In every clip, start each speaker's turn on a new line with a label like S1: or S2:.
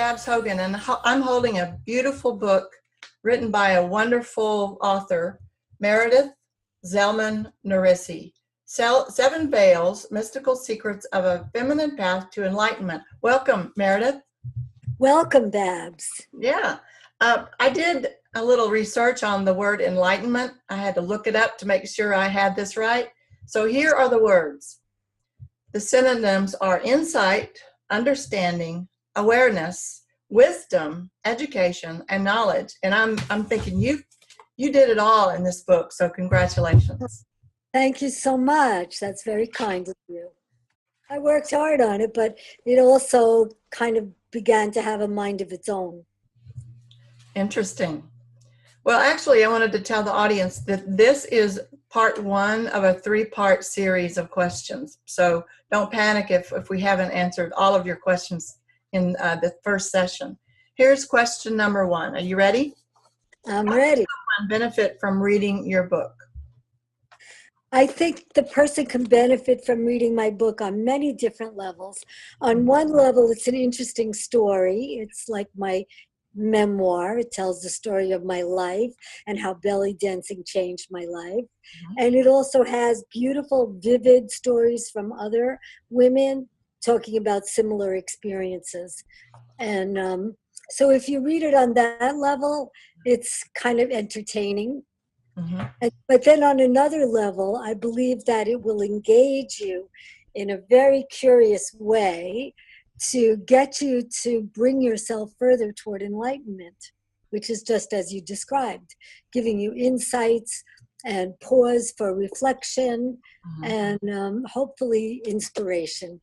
S1: Babs Hogan, and I'm holding a beautiful book written by a wonderful author, Meredith Narissi. Seven Veils, Mystical Secrets of a Feminine Path to Enlightenment. Welcome, Meredith.
S2: Welcome, Babs.
S1: Yeah. I did a little research on the word enlightenment. I had to look it up to make sure I had this right. So here are the words. The synonyms are insight, understanding, awareness, wisdom, education, and knowledge. And I'm thinking you did it all in this book, so congratulations.
S2: Thank you so much. That's very kind of you. I worked hard on it, but it also kind of began to have a mind of its own.
S1: Interesting. Well, actually, I wanted to tell the audience that this is part one of a 3-part series of questions. So don't panic if we haven't answered all of your questions in the first session. Here's question number 1. Are you ready?
S2: I'm ready.
S1: How can someone benefit from reading your book?
S2: I think the person can benefit from reading my book on many different levels. On one level, it's an interesting story. It's like my memoir. It tells the story of my life and how belly dancing changed my life. And it also has beautiful, vivid stories from other women talking about similar experiences. And so if you read it on that level, it's kind of entertaining. But then on another level, I believe that it will engage you in a very curious way to get you to bring yourself further toward enlightenment, which is just as you described, giving you insights and pause for reflection and hopefully inspiration.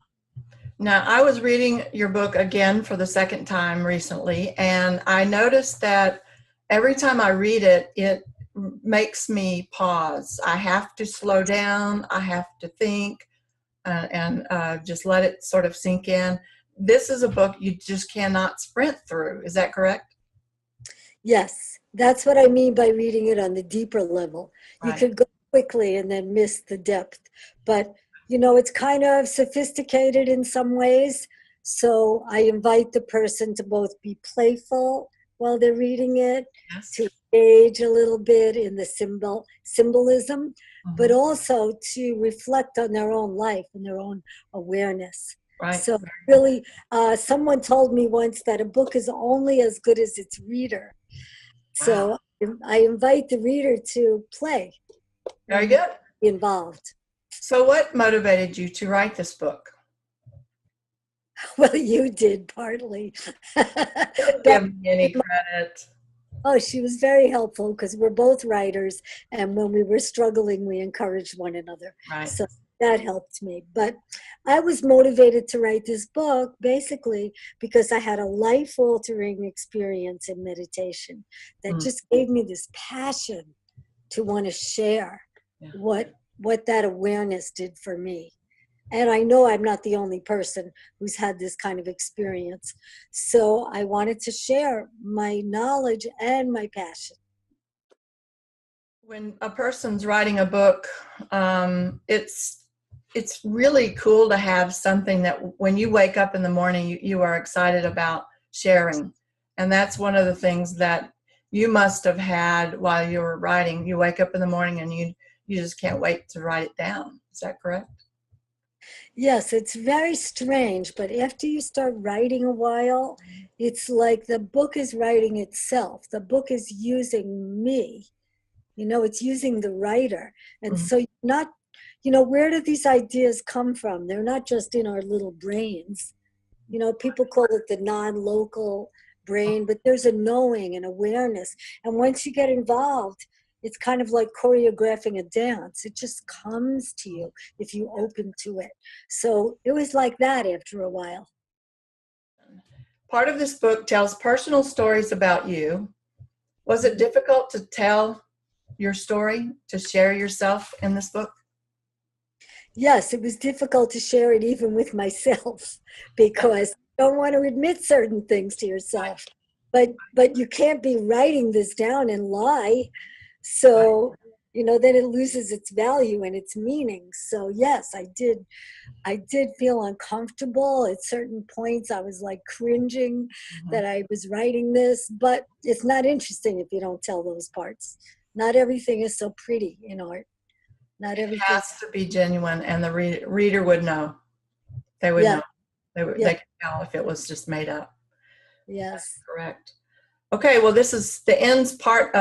S1: Now, I was reading your book again for the second time recently, and I noticed that every time I read it, it makes me pause. I have to slow down. I have to think and just let it sort of sink in. This is a book you just cannot sprint through. Is that correct?
S2: Yes, that's what I mean by reading it on the deeper level.
S1: Right.
S2: You could go quickly and then miss the depth. But, you know, it's kind of sophisticated in some ways. So I invite the person to both be playful while they're reading it,
S1: Yes.
S2: to engage a little bit in the symbolism, but also to reflect on their own life and their own awareness.
S1: Right.
S2: So really, someone told me once that a book is only as good as its reader. So I invite the reader to play.
S1: Very good.
S2: Be involved.
S1: So what motivated you to write this book?
S2: Well, you did partly.
S1: Don't give me any credit.
S2: Oh, she was very helpful because we're both writers. And when we were struggling, we encouraged one another.
S1: Right.
S2: So that helped me. But I was motivated to write this book basically because I had a life-altering experience in meditation that just gave me this passion to want to share what that awareness did for me. And I know I'm not the only person who's had this kind of experience. So I wanted to share my knowledge and my passion.
S1: When a person's writing a book, it's really cool to have something that when you wake up in the morning, you are excited about sharing. And that's one of the things that you must have had while you were writing. You wake up in the morning and you just can't wait to write it down. Is that correct?
S2: Yes, it's very strange, but after you start writing a while, it's like the book is writing itself. The book is using me. You know, it's using the writer. And so you're not, you know, where do these ideas come from? They're not just in our little brains. You know, people call it the non-local brain, but there's a knowing and awareness. And once you get involved, it's kind of like choreographing a dance. It just comes to you if you open to it. So it was like that after a while.
S1: Part of this book tells personal stories about you. Was it difficult to tell your story, to share yourself in this book?
S2: Yes, it was difficult to share it even with myself because you don't want to admit certain things to yourself. But you can't be writing this down and lie. So then it loses its value and its meaning. So yes, I did feel uncomfortable at certain points. I was like cringing that I was writing this, but it's not interesting if you don't tell those parts. Not everything is so pretty in art. Not
S1: It
S2: everything.
S1: has to be genuine, and the reader would know. They would
S2: Yeah,
S1: know.
S2: yeah,
S1: They could tell if it was just made up.
S2: yes.
S1: That's correct. Okay, well, this ends part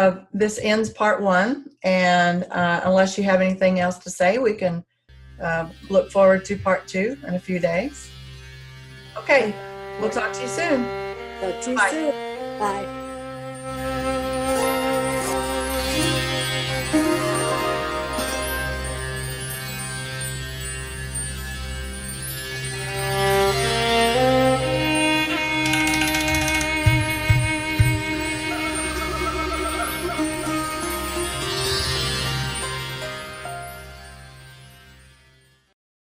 S1: 1, and unless you have anything else to say, we can look forward to part 2 in a few days. Okay, we'll talk to you soon.
S2: Talk to you
S1: Bye.
S2: soon. Bye.